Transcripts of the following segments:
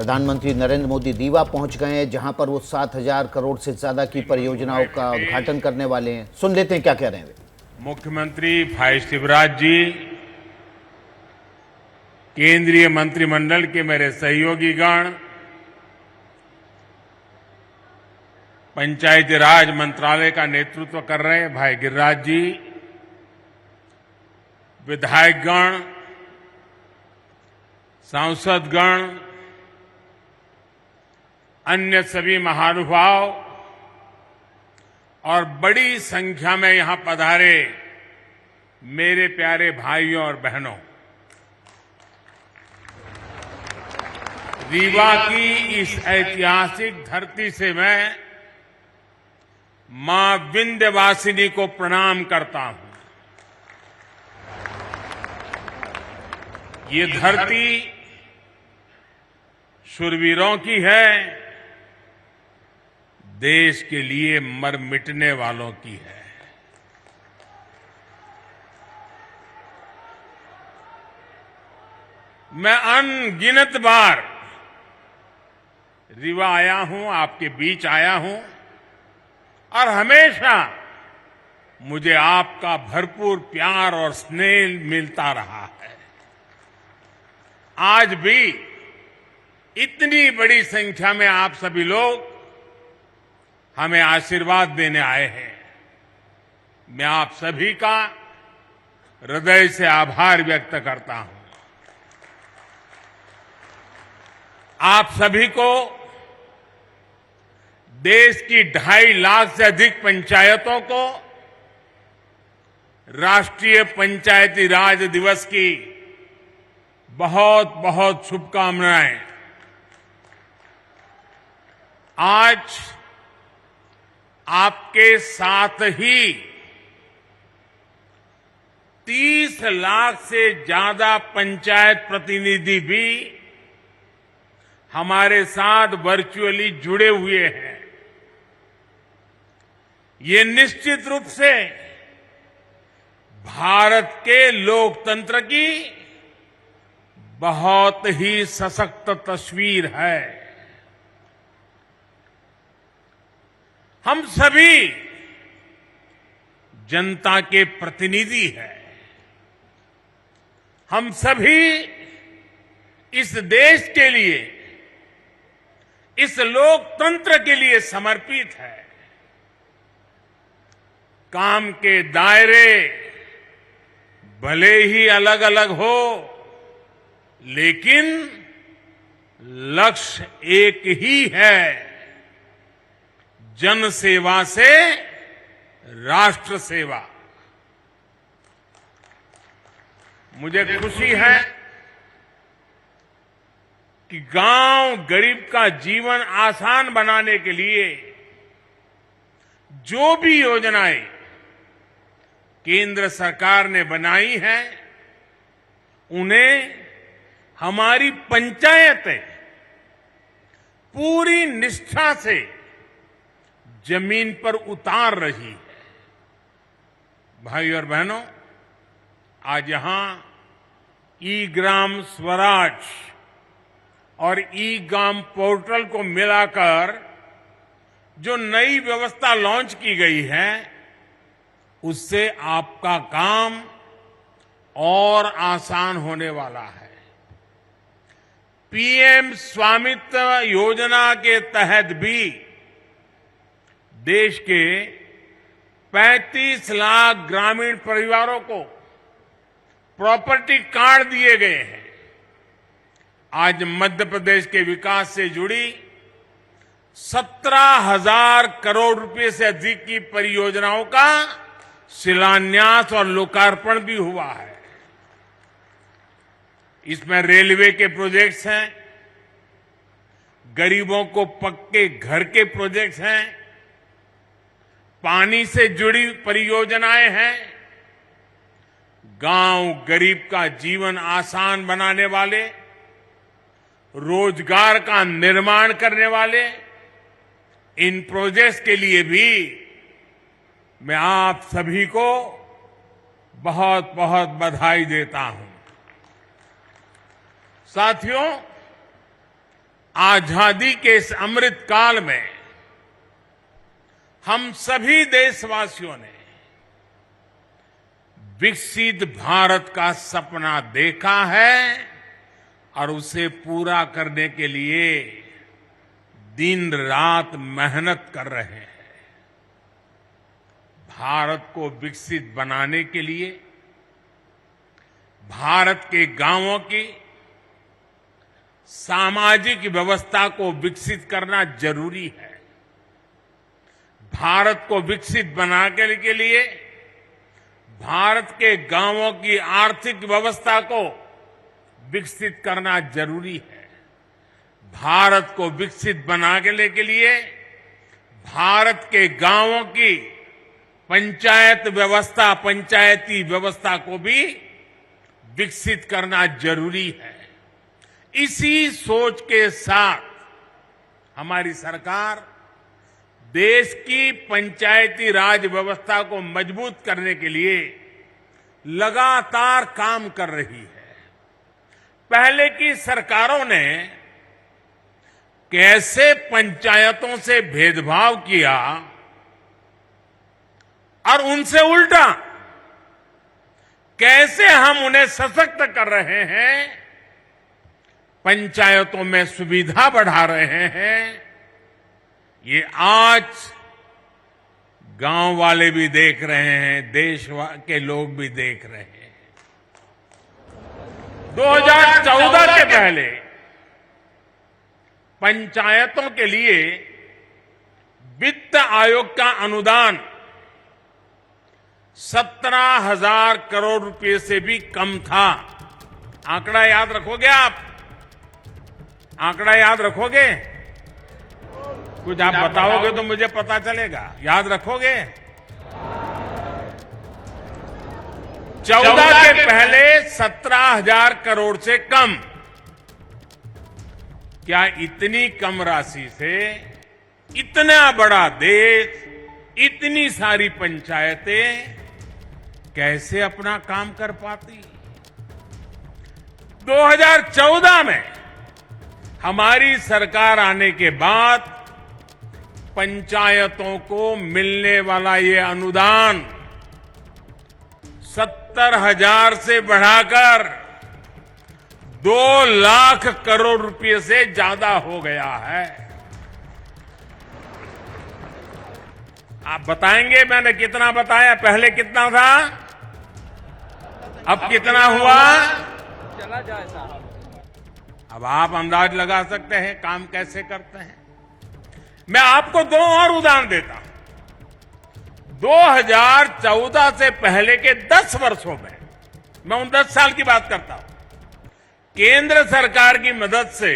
प्रधानमंत्री नरेंद्र मोदी दीवा पहुंच गए हैं, जहां पर वो 7,000 करोड़ से ज्यादा की परियोजनाओं का उद्घाटन करने वाले हैं। सुन लेते हैं क्या कह रहे हैं वे। मुख्यमंत्री भाई शिवराज जी, केंद्रीय मंत्रिमंडल के मेरे सहयोगीगण, पंचायती राज मंत्रालय का नेतृत्व कर रहे भाई गिरिराज जी, विधायकगण, सांसदगण, अन्य सभी महानुभाव और बड़ी संख्या में यहां पधारे मेरे प्यारे भाइयों और बहनों, रीवा की इस ऐतिहासिक धरती से मैं मां विंध्यवासिनी को प्रणाम करता हूं। ये धरती शूरवीरों की है, देश के लिए मर मिटने वालों की है। मैं अनगिनत बार रीवा आया हूं, आपके बीच आया हूं और हमेशा मुझे आपका भरपूर प्यार और स्नेह मिलता रहा है। आज भी इतनी बड़ी संख्या में आप सभी लोग हमें आशीर्वाद देने आए हैं। मैं आप सभी का हृदय से आभार व्यक्त करता हूं। आप सभी को देश की 2.5 लाख से अधिक पंचायतों को राष्ट्रीय पंचायती राज दिवस की बहुत बहुत शुभकामनाएं। आज आपके साथ ही 30 लाख से ज्यादा पंचायत प्रतिनिधि भी हमारे साथ वर्चुअली जुड़े हुए हैं। ये निश्चित रूप से भारत के लोकतंत्र की बहुत ही सशक्त तस्वीर है। हम सभी जनता के प्रतिनिधि हैं। हम सभी इस देश के लिए, इस लोकतंत्र के लिए समर्पित है। काम के दायरे भले ही अलग अलग हो, लेकिन लक्ष्य एक ही है, जन सेवा से राष्ट्र सेवा। मुझे खुशी है कि गांव गरीब का जीवन आसान बनाने के लिए जो भी योजनाएं केंद्र सरकार ने बनाई हैं, उन्हें हमारी पंचायतें पूरी निष्ठा से जमीन पर उतार रही है। भाई और बहनों, आज यहां ई ग्राम स्वराज और ई ग्राम पोर्टल को मिलाकर जो नई व्यवस्था लॉन्च की गई है, उससे आपका काम और आसान होने वाला है। पीएम स्वामित्व योजना के तहत भी देश के 35 लाख ग्रामीण परिवारों को प्रॉपर्टी कार्ड दिए गए हैं। आज मध्य प्रदेश के विकास से जुड़ी 17,000 करोड़ रुपए से अधिक की परियोजनाओं का शिलान्यास और लोकार्पण भी हुआ है। इसमें रेलवे के प्रोजेक्ट्स हैं, गरीबों को पक्के घर के प्रोजेक्ट्स हैं, पानी से जुड़ी परियोजनाएं हैं, गांव गरीब का जीवन आसान बनाने वाले, रोजगार का निर्माण करने वाले इन प्रोजेक्ट्स के लिए भी मैं आप सभी को बहुत बहुत बधाई देता हूं। साथियों, आजादी के इस अमृत काल में हम सभी देशवासियों ने विकसित भारत का सपना देखा है और उसे पूरा करने के लिए दिन रात मेहनत कर रहे हैं। भारत को विकसित बनाने के लिए भारत के गांवों की सामाजिक व्यवस्था को विकसित करना जरूरी है। भारत को विकसित बनाने के लिए भारत के गांवों की आर्थिक व्यवस्था को विकसित करना जरूरी है। भारत को विकसित बनाने के लिए भारत के गांवों की पंचायत व्यवस्था, पंचायती व्यवस्था को भी विकसित करना जरूरी है। इसी सोच के साथ हमारी सरकार देश की पंचायती राज व्यवस्था को मजबूत करने के लिए लगातार काम कर रही है। पहले की सरकारों ने कैसे पंचायतों से भेदभाव किया और उनसे उल्टा कैसे हम उन्हें सशक्त कर रहे हैं, पंचायतों में सुविधा बढ़ा रहे हैं, ये आज गांव वाले भी देख रहे हैं, देश के लोग भी देख रहे हैं। 2014 के पहले पंचायतों के लिए वित्त आयोग का अनुदान 17,000 करोड़ रुपए से भी कम था। आंकड़ा याद रखोगे आप? आंकड़ा याद रखोगे? कुछ आप बताओगे तो मुझे पता चलेगा। याद रखोगे? 14 के पहले 17,000 करोड़ से कम। क्या इतनी कम राशि से इतना बड़ा देश, इतनी सारी पंचायतें कैसे अपना काम कर पाती? 2014 में हमारी सरकार आने के बाद पंचायतों को मिलने वाला ये अनुदान 70,000 से बढ़ाकर 2 लाख करोड़ रुपए से ज्यादा हो गया है। आप बताएंगे मैंने कितना बताया? पहले कितना था, अब कितना हुआ? चला जाए साहब। अब आप अंदाज लगा सकते हैं काम कैसे करते हैं। मैं आपको 2 और उदाहरण देता हूं। 2014 से पहले के 10 वर्षों में, मैं उन 10 साल की बात करता हूं, केंद्र सरकार की मदद से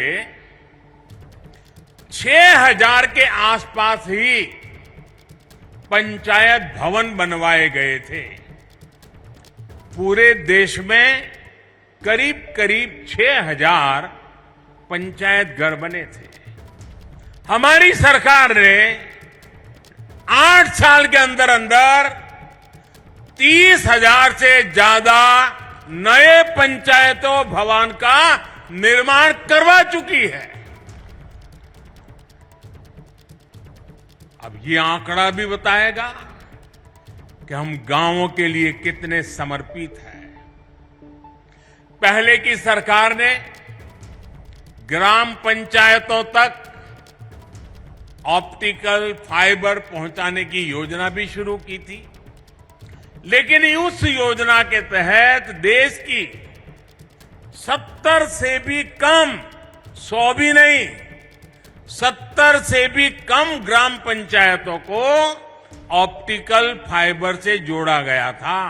6,000 के आसपास ही पंचायत भवन बनवाए गए थे। पूरे देश में करीब करीब 6,000 पंचायत घर बने थे। हमारी सरकार ने 8 साल के अंदर अंदर 30,000 से ज्यादा नए पंचायतों भवन का निर्माण करवा चुकी है। अब ये आंकड़ा भी बताएगा कि हम गांवों के लिए कितने समर्पित हैं। पहले की सरकार ने ग्राम पंचायतों तक ऑप्टिकल फाइबर पहुंचाने की योजना भी शुरू की थी, लेकिन उस योजना के तहत देश की 70 से भी कम, 100 भी नहीं, 70 से भी कम ग्राम पंचायतों को ऑप्टिकल फाइबर से जोड़ा गया था।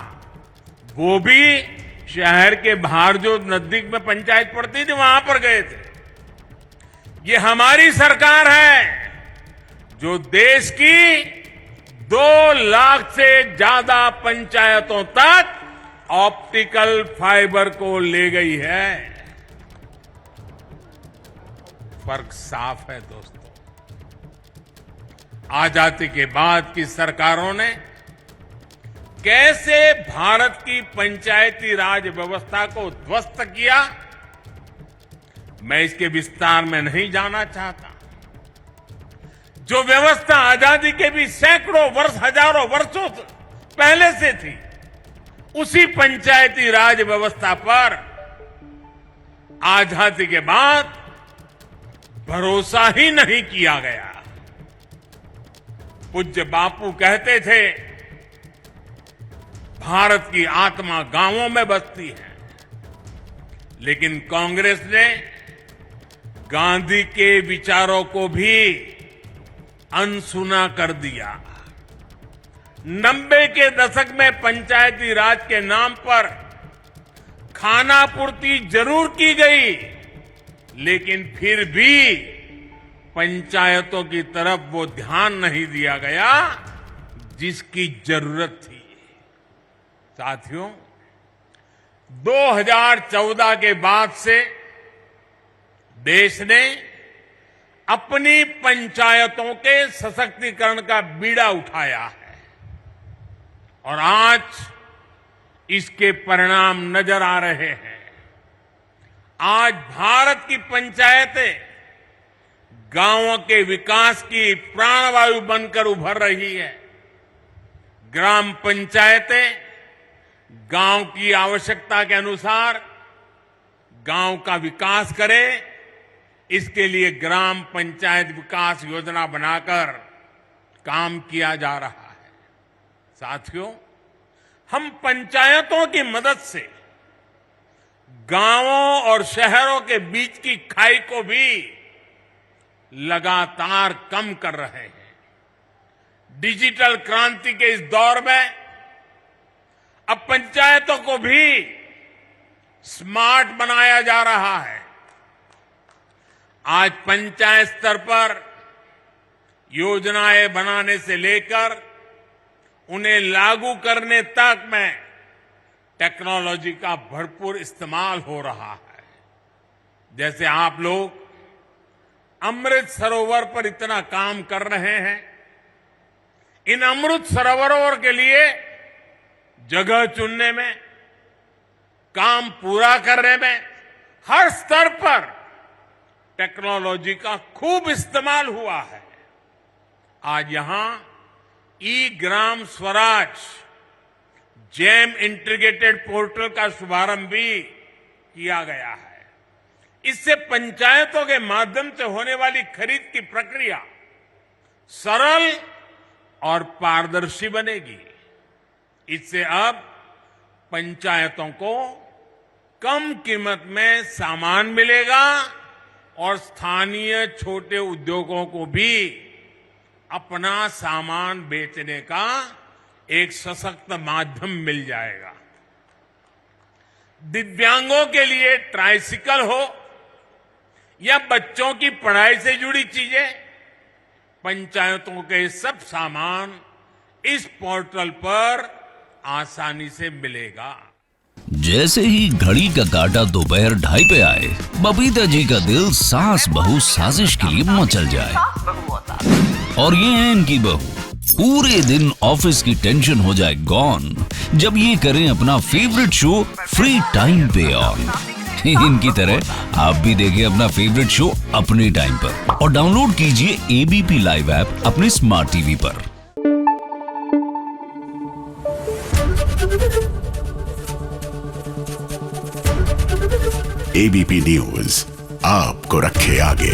वो भी शहर के बाहर जो नजदीक में पंचायत पड़ती थी वहां पर गए थे। ये हमारी सरकार है जो देश की 2 लाख से ज्यादा पंचायतों तक ऑप्टिकल फाइबर को ले गई है। फर्क साफ है दोस्तों। आजादी के बाद की सरकारों ने कैसे भारत की पंचायती राज व्यवस्था को ध्वस्त किया, मैं इसके विस्तार में नहीं जाना चाहता। जो व्यवस्था आजादी के भी सैकड़ों वर्ष, हजारों वर्षों पहले से थी, उसी पंचायती राज व्यवस्था पर आजादी के बाद भरोसा ही नहीं किया गया। पूज्य बापू कहते थे, भारत की आत्मा गांवों में बसती है, लेकिन कांग्रेस ने गांधी के विचारों को भी अनसुना कर दिया। 90 के दशक में पंचायती राज के नाम पर खानापूर्ति जरूर की गई, लेकिन फिर भी पंचायतों की तरफ वो ध्यान नहीं दिया गया जिसकी जरूरत थी। साथियों, 2014 के बाद से देश ने अपनी पंचायतों के सशक्तिकरण का बीड़ा उठाया है और आज इसके परिणाम नजर आ रहे हैं। आज भारत की पंचायतें गांवों के विकास की प्राणवायु बनकर उभर रही है। ग्राम पंचायतें गांव की आवश्यकता के अनुसार गांव का विकास करें, इसके लिए ग्राम पंचायत विकास योजना बनाकर काम किया जा रहा है। साथियों, हम पंचायतों की मदद से गांवों और शहरों के बीच की खाई को भी लगातार कम कर रहे हैं। डिजिटल क्रांति के इस दौर में अब पंचायतों को भी स्मार्ट बनाया जा रहा है। आज पंचायत स्तर पर योजनाएं बनाने से लेकर उन्हें लागू करने तक में टेक्नोलॉजी का भरपूर इस्तेमाल हो रहा है। जैसे आप लोग अमृत सरोवर पर इतना काम कर रहे हैं, इन अमृत सरोवरों के लिए जगह चुनने में, काम पूरा करने में हर स्तर पर टेक्नोलॉजी का खूब इस्तेमाल हुआ है। आज यहां ई Gram Swaraj jam integrated portal का शुभारंभ भी किया गया है। इससे पंचायतों के माध्यम से होने वाली खरीद की प्रक्रिया सरल और पारदर्शी बनेगी। इससे अब पंचायतों को कम कीमत में सामान मिलेगा और स्थानीय छोटे उद्योगों को भी अपना सामान बेचने का एक सशक्त माध्यम मिल जाएगा। दिव्यांगों के लिए ट्राइसिकल हो या बच्चों की पढ़ाई से जुड़ी चीजें, पंचायतों के सब सामान इस पोर्टल पर आसानी से मिलेगा। जैसे ही घड़ी का काटा दोपहर 2:30 पे आए, बबीता जी का दिल सास बहू साजिश के लिए मचल जाए। और ये है इनकी बहू, पूरे दिन ऑफिस की टेंशन हो जाए गॉन जब ये करें अपना फेवरेट शो फ्री टाइम पे ऑन। इनकी तरह आप भी देखें अपना फेवरेट शो अपने टाइम पर और डाउनलोड कीजिए एबीपी लाइव ऐप अपने स्मार्ट टीवी पर। एबीपी न्यूज आपको रखे आगे।